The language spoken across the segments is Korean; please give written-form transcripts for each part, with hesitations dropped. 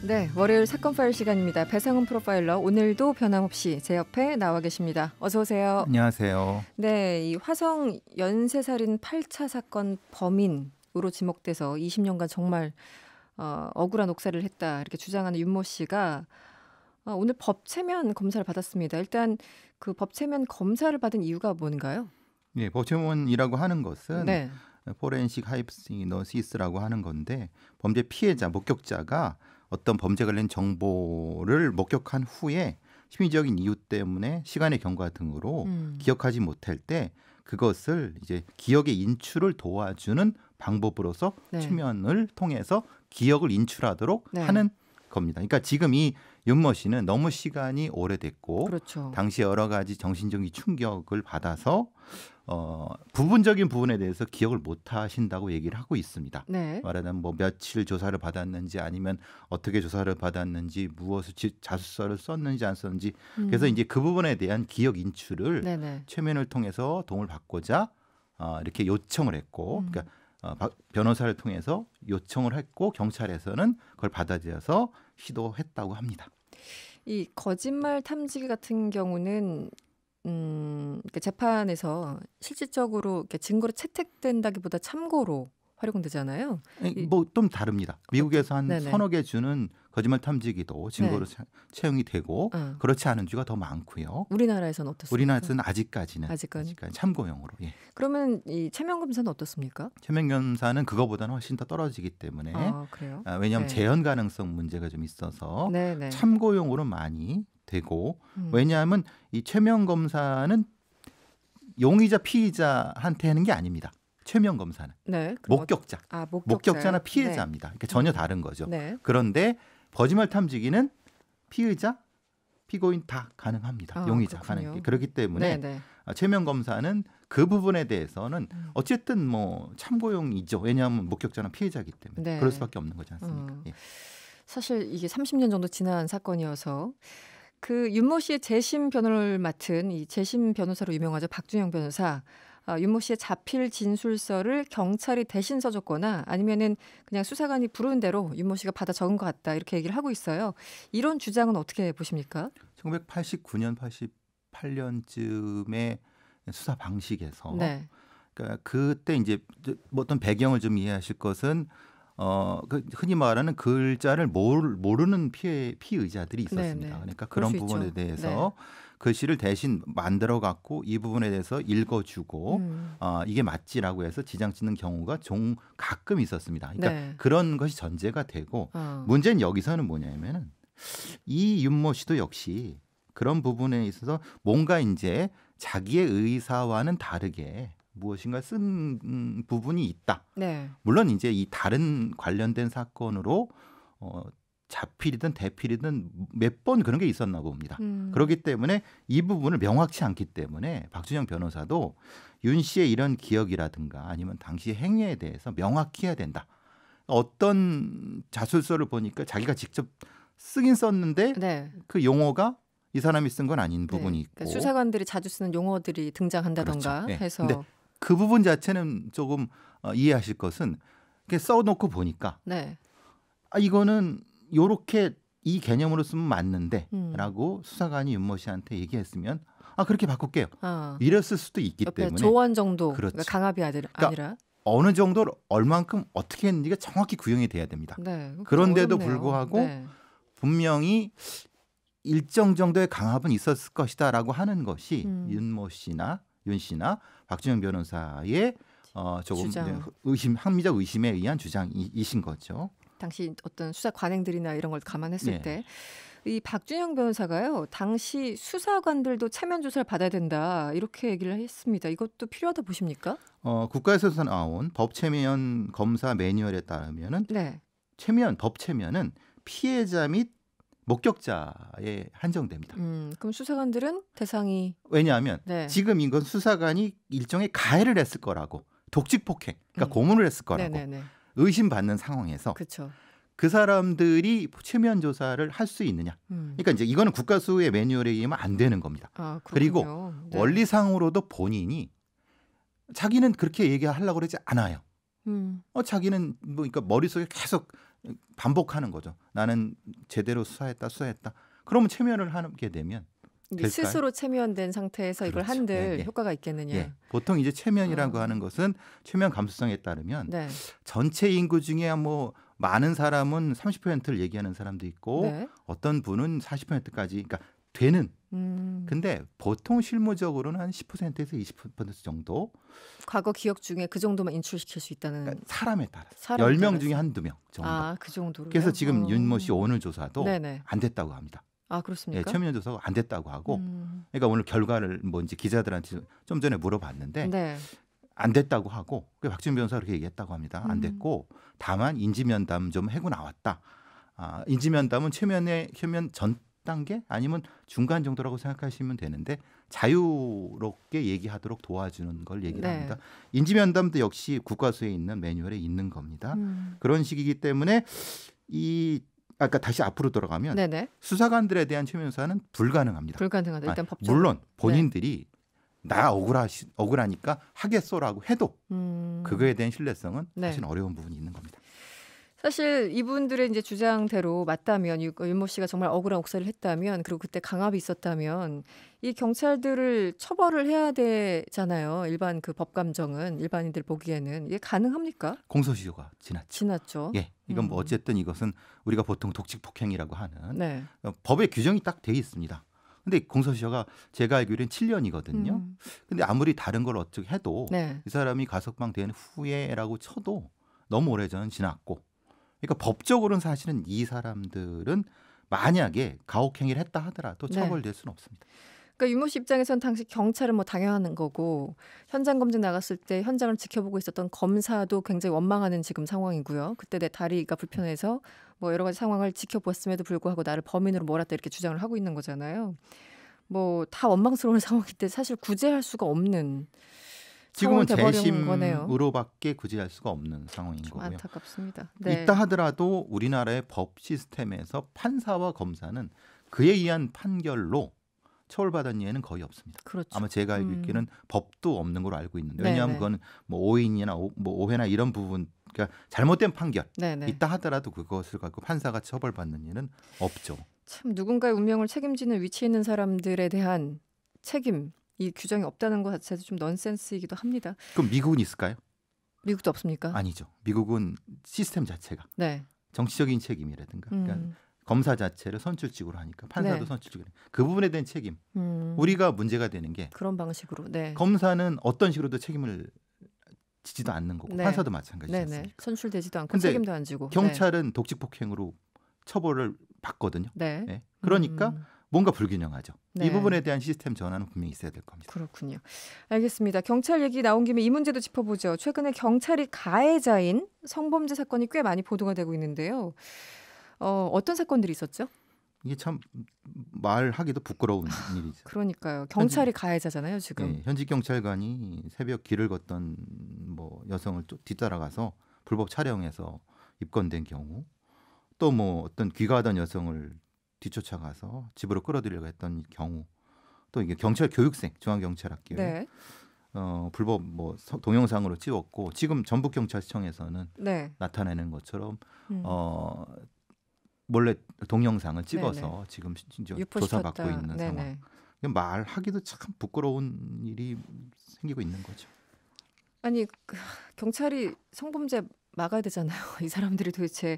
네, 월요일 사건 파일 시간입니다. 배상훈 프로파일러 오늘도 변함없이 제 옆에 나와 계십니다. 어서 오세요. 안녕하세요. 네, 이 화성 연쇄살인 8차 사건 범인으로 지목돼서 20년간 정말 억울한 옥살이를 했다 이렇게 주장하는 윤모 씨가 오늘 법체면 검사를 받았습니다. 일단 그 법체면 검사를 받은 이유가 뭔가요? 네, 법체면이라고 하는 것은 네. 포렌식 하이프시노시스라고 하는 건데 범죄 피해자, 목격자가 어떤 범죄 관련 정보를 목격한 후에 심리적인 이유 때문에 시간의 경과 등으로 기억하지 못할 때 그것을 이제 기억의 인출을 도와주는 방법으로서 네. 최면을 통해서 기억을 인출하도록 네. 하는 겁니다. 그러니까 지금 이 윤모 씨는 너무 시간이 오래됐고 그렇죠. 당시 여러 가지 정신적인 충격을 받아서 부분적인 부분에 대해서 기억을 못 하신다고 얘기를 하고 있습니다. 네. 말하자면 뭐 며칠 조사를 받았는지 아니면 어떻게 조사를 받았는지 무엇을 자술서를 썼는지 안 썼는지 그래서 이제 그 부분에 대한 기억 인출을 네네. 최면을 통해서 도움을 받고자 이렇게 요청을 했고 그러니까 변호사를 통해서 요청을 했고 경찰에서는 그걸 받아들여서 시도했다고 합니다. 이 거짓말 탐지기 같은 경우는 그러니까 재판에서 실질적으로 이렇게 증거로 채택된다기보다 참고로 활용되잖아요. 뭐 좀 다릅니다. 미국에서 한 네네. 서너 개 주는 거짓말 탐지기도 증거로 네. 채용이 되고 그렇지 않은 주가 더 많고요. 우리나라에서는 어떻습니까? 우리나라에서는 아직까지는 참고용으로. 예. 그러면 이 체면 검사는 어떻습니까? 최면 검사는 그거보다는 훨씬 더 떨어지기 때문에 그래요? 왜냐하면 네. 재현 가능성 문제가 좀 있어서 네네. 참고용으로 많이 되고 왜냐하면 이 최면 검사는 용의자 피의자한테 하는 게 아닙니다. 최면 검사는 네. 목격자, 목격자나 네. 피해자입니다. 그러니까 전혀 다른 거죠. 네. 그런데 거짓말 탐지기는 피의자, 피고인 다 가능합니다. 용의자 가능. 그렇기 때문에 네네. 최면 검사는 그 부분에 대해서는 어쨌든 뭐 참고용이죠. 왜냐하면 목격자나 피해자이기 때문에 네. 그럴 수밖에 없는 거지 않습니까? 예. 사실 이게 30년 정도 지난 사건이어서 그 윤모 씨의 재심 변호를 맡은 이 재심 변호사로 유명하죠. 박준영 변호사. 윤모 씨의 자필 진술서를 경찰이 대신 써줬거나 아니면은 그냥 수사관이 부른 대로 윤모 씨가 받아 적은 것 같다 이렇게 얘기를 하고 있어요. 이런 주장은 어떻게 보십니까? 1989년, 88년쯤의 수사 방식에서 네. 그러니까 그때 이제 뭐 어떤 배경을 좀 이해하실 것은 그 흔히 말하는 글자를 모르는 피의자들이 있었습니다. 네네. 그러니까 그런 부분에 있죠. 대해서 글씨를 대신 만들어 갖고 이 부분에 대해서 읽어주고 이게 맞지라고 해서 지장 찍는 경우가 가끔 있었습니다. 그러니까 네. 그런 것이 전제가 되고 문제는 여기서는 뭐냐면은 이 윤모 씨도 역시 그런 부분에 있어서 뭔가 이제 자기의 의사와는 다르게 무엇인가 쓴 부분이 있다. 네. 물론 이제 이 다른 관련된 사건으로 자필이든 대필이든 몇 번 그런 게 있었나 봅니다. 그렇기 때문에 이 부분을 명확치 않기 때문에 박준영 변호사도 윤 씨의 이런 기억이라든가 아니면 당시 행위에 대해서 명확히 해야 된다. 어떤 자술서를 보니까 자기가 직접 쓰긴 썼는데 네. 그 용어가 이 사람이 쓴 건 아닌 부분이 있고 그러니까 수사관들이 자주 쓰는 용어들이 등장한다던가 그렇죠. 네. 해서 근데 그 부분 자체는 조금 이해하실 것은 이렇게 써놓고 보니까 네. 이거는 요렇게 이 개념으로 쓰면 맞는데 라고 수사관이 윤모 씨한테 얘기했으면 그렇게 바꿀게요. 이랬을 수도 있기 때문에 조언 정도 그렇죠. 그러니까 강압이 아니라 어느 정도로 얼만큼 어떻게 했는지가 정확히 구형이 돼야 됩니다. 네, 그런데도 어렵네요. 불구하고 네. 분명히 일정 정도의 강압은 있었을 것이다라고 하는 것이 윤모 씨나 윤 씨나 박준영 변호사의 조금 합리적 의심에 의한 주장이신 거죠. 당시 어떤 수사 관행들이나 이런 걸 감안했을 네. 때 이 박준영 변호사가요. 당시 수사관들도 체면 조사를 받아야 된다 이렇게 얘기를 했습니다. 이것도 필요하다 보십니까? 국가에서 나온 법체면 검사 매뉴얼에 따르면은 네. 법체면은 피해자 및 목격자에 한정됩니다. 그럼 수사관들은 대상이 왜냐하면 지금 이건 수사관이 일종의 가해를 했을 거라고 독직폭행, 그러니까 고문을 했을 거라고 의심받는 상황에서 그쵸. 그 사람들이 체면 조사를 할 수 있느냐. 그러니까 이제 이거는 국가수의 매뉴얼에 의하면 안 되는 겁니다. 그리고 원리상으로도 본인이 자기는 그렇게 얘기하려고 그러지 않아요. 자기는 뭐 그러니까 머릿속에 계속 반복하는 거죠. 나는 제대로 수사했다. 그러면 체면을 하게 되면 될까요? 스스로 체면된 상태에서 이걸 그렇죠. 한들 효과가 있겠느냐. 예. 보통 이제 체면이라고 하는 것은 체면 감수성에 따르면 네. 전체 인구 중에 뭐 많은 사람은 30%를 얘기하는 사람도 있고 네. 어떤 분은 40%까지 그러니까 되는. 근데 보통 실무적으로는 한 10%에서 20% 정도. 과거 기억 중에 그 정도만 인출시킬 수 있다는. 그러니까 사람에 따라서. 사람에 10명 따라서. 중에 한두 명 정도. 아, 그 정도로. 그래서 지금 윤모 씨 오늘 조사도 네네. 안 됐다고 합니다. 아, 그렇습니까? 예, 체면 조사가 안 됐다고 하고. 그러니까 오늘 결과를 뭐 이제 기자들한테 좀 전에 물어봤는데 네. 안 됐다고 하고 박준영 변호사가 그렇게 얘기했다고 합니다. 안 됐고 다만 인지면담 좀 해고 나왔다. 인지면담은 체면 전 단계 아니면 중간 정도라고 생각하시면 되는데 자유롭게 얘기하도록 도와주는 걸 얘기를 네. 합니다. 인지면담도 역시 국과수에 있는 매뉴얼에 있는 겁니다. 그런 식이기 때문에 아까 다시 앞으로 돌아가면 네네. 수사관들에 대한 체면 수사는 불가능합니다. 불가능하다. 일단 법적으로. 물론 본인들이 나 억울하니까 하겠소라고 해도 그거에 대한 신뢰성은 사실 어려운 부분이 있는 겁니다. 사실 이분들의 이제 주장대로 맞다면 윤모 씨가 정말 억울한 옥살이를 했다면 그리고 그때 강압이 있었다면 이 경찰들을 처벌을 해야 되잖아요. 일반 그 법감정은 일반인들 보기에는 이게 가능합니까? 공소시효가 지났죠. 예, 이건 뭐 어쨌든 이것은 우리가 보통 독직 폭행이라고 하는 법의 규정이 딱 돼 있습니다. 근데 공소시효가 제가 알기로는 7년이거든요. 근데 아무리 다른 걸 어떻게 해도 이 사람이 가석방 된 후에라고 쳐도 너무 오래전 지났고 그러니까 법적으로는 사실은 이 사람들은 만약에 가혹행위를 했다 하더라도 처벌될 수는 없습니다. 그러니까 윤모 씨 입장에서는 당시 경찰은 뭐 당연한 거고 현장 검증 나갔을 때 현장을 지켜보고 있었던 검사도 굉장히 원망하는 지금 상황이고요. 그때 내 다리가 불편해서 뭐 여러 가지 상황을 지켜보았음에도 불구하고 나를 범인으로 몰았다 이렇게 주장을 하고 있는 거잖아요. 뭐 다 원망스러운 상황일 때 사실 구제할 수가 없는 지금은 재심으로밖에 구제할 수가 없는 상황인 거고요. 안타깝습니다. 있다 하더라도 우리나라의 법 시스템에서 판사와 검사는 그에 의한 판결로 처벌받은 예는 거의 없습니다. 그렇죠. 아마 제가 알고 있기는 법도 없는 걸로 알고 있는데 왜냐하면 그건 뭐 오인이나 뭐 오해나 이런 부분 그러니까 잘못된 판결 있다 하더라도 그것을 갖고 판사가 처벌받는 일은 없죠. 참 누군가의 운명을 책임지는 위치에 있는 사람들에 대한 책임 이 규정이 없다는 것 자체도 좀 넌센스이기도 합니다. 그럼 미국은 있을까요? 미국도 없습니까? 아니죠. 미국은 시스템 자체가 정치적인 책임이라든가 그러니까 검사 자체를 선출직으로 하니까 판사도 선출직으로 그 부분에 대한 책임 우리가 문제가 되는 게 그런 방식으로 검사는 어떤 식으로도 책임을 지지도 않는 거고 판사도 마찬가지지 않습니까? 선출되지도 않고 책임도 안 지고 경찰은 독직폭행으로 처벌을 받거든요. 그러니까 뭔가 불균형하죠. 이 부분에 대한 시스템 전환은 분명히 있어야 될 겁니다. 그렇군요. 알겠습니다. 경찰 얘기 나온 김에 이 문제도 짚어보죠. 최근에 경찰이 가해자인 성범죄 사건이 꽤 많이 보도가 되고 있는데요. 어떤 사건들이 있었죠? 이게 참 말하기도 부끄러운 일이죠. 그러니까요. 경찰이 가해자잖아요, 지금. 현직 경찰관이 새벽 길을 걷던 뭐 여성을 뒤따라가서 불법 촬영해서 입건된 경우, 또 뭐 어떤 귀가하던 여성을 뒤쫓아가서 집으로 끌어들이려고 했던 경우, 또 이게 경찰 교육생 중앙경찰학교에 불법 뭐 동영상으로 찍었고 지금 전북경찰청에서는 나타내는 것처럼 몰래 동영상을 찍어서 지금 조사받고 있는 상황. 말하기도 참 부끄러운 일이 생기고 있는 거죠. 아니 경찰이 성범죄 막아야 되잖아요. 이 사람들이 도대체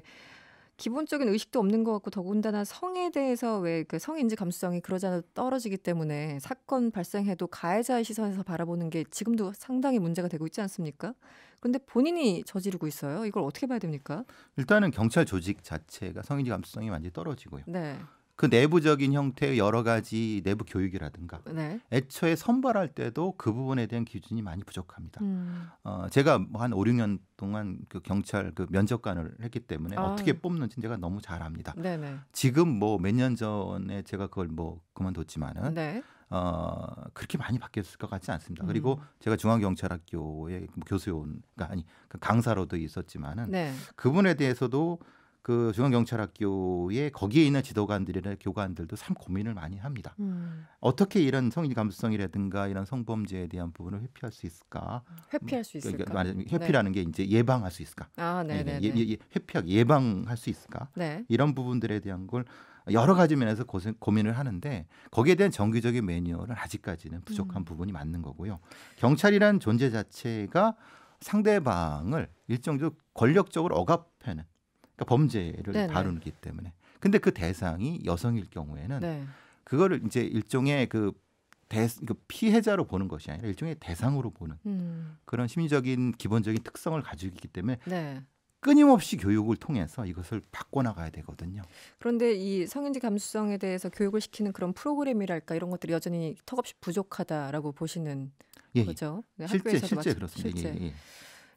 기본적인 의식도 없는 것 같고 더군다나 성에 대해서 왜 그 성인지 감수성이 그러잖아 떨어지기 때문에 사건 발생해도 가해자의 시선에서 바라보는 게 지금도 상당히 문제가 되고 있지 않습니까? 그런데 본인이 저지르고 있어요. 이걸 어떻게 봐야 됩니까? 일단은 경찰 조직 자체가 성인지 감수성이 완전히 떨어지고요. 그 내부적인 형태의 여러 가지 내부 교육이라든가 애초에 선발할 때도 그 부분에 대한 기준이 많이 부족합니다. 제가 한 5, 6년 동안 그 경찰 그 면접관을 했기 때문에 어떻게 뽑는지 제가 너무 잘 압니다. 지금 뭐 몇 년 전에 제가 그걸 뭐 그만뒀지만은 그렇게 많이 바뀌었을 것 같지 않습니다. 그리고 제가 중앙경찰학교의 교수요원, 그러니까 아니 강사로도 있었지만은 그분에 대해서도 그 중앙경찰학교에 거기에 있는 지도관들이나 교관들도 참 고민을 많이 합니다. 어떻게 이런 성인지 감수성이라든가 이런 성범죄에 대한 부분을 회피할 수 있을까? 회피할 수 있을까? 회피라는 게 이제 예방할 수 있을까? 회피하기 예방할 수 있을까? 네. 이런 부분들에 대한 걸 여러 가지 면에서 고민을 하는데 거기에 대한 정규적인 매뉴얼은 아직까지는 부족한 부분이 맞는 거고요. 경찰이라는 존재 자체가 상대방을 일정적으로 권력적으로 억압하는 그러니까 범죄를 네네. 다루기 때문에. 근데 그 대상이 여성일 경우에는 네. 그거를 이제 일종의 그 피해자로 보는 것이 아니라 일종의 대상으로 보는 그런 심리적인 기본적인 특성을 가지고 있기 때문에 네. 끊임없이 교육을 통해서 이것을 바꿔나가야 되거든요. 그런데 이 성인지 감수성에 대해서 교육을 시키는 그런 프로그램이랄까 이런 것들이 여전히 턱없이 부족하다라고 보시는 거죠? 네, 실제 그렇습니다. 실제.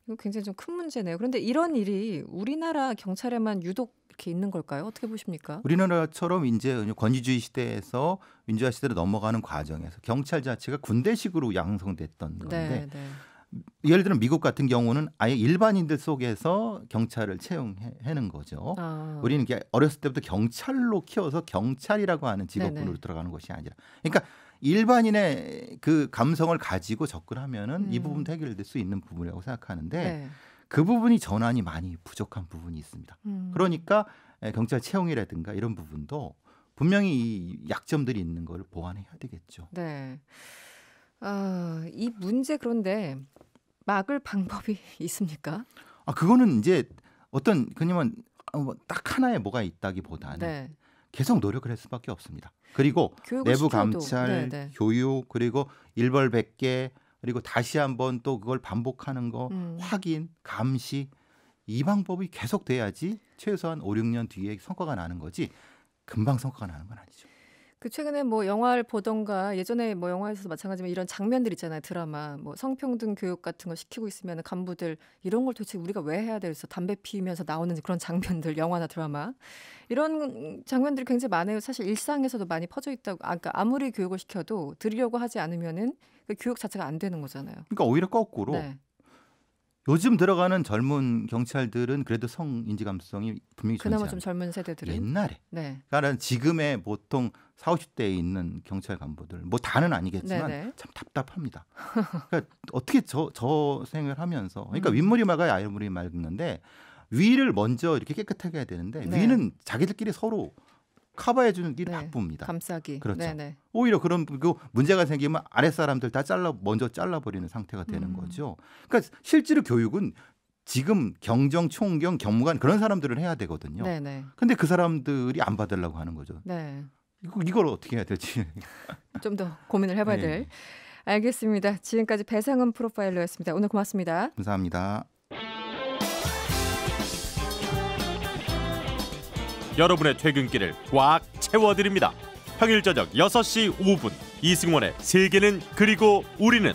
이거 굉장히 좀 큰 문제네요. 그런데 이런 일이 우리나라 경찰에만 유독 이렇게 있는 걸까요? 어떻게 보십니까? 우리나라처럼 이제 권위주의 시대에서 민주화 시대로 넘어가는 과정에서 경찰 자체가 군대식으로 양성됐던 건데 예를 들면 미국 같은 경우는 아예 일반인들 속에서 경찰을 채용하는 거죠. 우리는 어렸을 때부터 경찰로 키워서 경찰이라고 하는 직업군으로 들어가는 것이 아니라 그러니까 일반인의 그 감성을 가지고 접근하면은 이 부분도 해결될 수 있는 부분이라고 생각하는데 그 부분이 전환이 많이 부족한 부분이 있습니다. 그러니까 경찰 채용이라든가 이런 부분도 분명히 이 약점들이 있는 걸 보완해야 되겠죠. 네. 이 문제 그런데 막을 방법이 있습니까? 그거는 이제 어떤 그냥 딱 하나의 뭐가 있다기보다는 계속 노력을 할 수밖에 없습니다. 그리고 내부 감찰, 교육, 그리고 일벌백계, 그리고 다시 한번 또 그걸 반복하는 거, 확인, 감시 이 방법이 계속 돼야지 최소한 5, 6년 뒤에 성과가 나는 거지 금방 성과가 나는 건 아니죠. 그 최근에 뭐 영화를 보던가 예전에 뭐 영화에서도 마찬가지지만 이런 장면들 있잖아요. 드라마 뭐 성평등 교육 같은 거 시키고 있으면 간부들 이런 걸 도대체 우리가 왜 해야 돼서 담배 피우면서 나오는 그런 장면들 영화나 드라마 이런 장면들이 굉장히 많아요. 사실 일상에서도 많이 퍼져 있다고. 그러니까 아무리 교육을 시켜도 들으려고 하지 않으면은 그 교육 자체가 안 되는 거잖아요. 그러니까 오히려 거꾸로 요즘 들어가는 젊은 경찰들은 그래도 성인지 감수성이 분명히 그나마 좀 젊은 세대들은 옛날에 그러니까 지금의 보통 40, 50대에 있는 경찰 간부들 뭐 다는 아니겠지만 참 답답합니다. 그러니까 어떻게 저 생각을 하면서 그러니까 윗물이 맑아야 아랫물이 맑는데 위를 먼저 이렇게 깨끗하게 해야 되는데 위는 자기들끼리 서로 커버해주는 게 바쁩니다. 감싸기. 그렇죠. 오히려 그런 문제가 생기면 아랫사람들 다 먼저 잘라버리는 상태가 되는 거죠. 그러니까 실제로 교육은 지금 경정, 총경, 경무관 그런 사람들을 해야 되거든요. 근데 그 사람들이 안 받으려고 하는 거죠. 이걸 어떻게 해야 될지. 좀 더 고민을 해봐야 될. 알겠습니다. 지금까지 배상은 프로파일러였습니다. 오늘 고맙습니다. 감사합니다. 여러분의 퇴근길을 꽉 채워드립니다. 평일 저녁 6시 5분 이승원의 세계는 그리고 우리는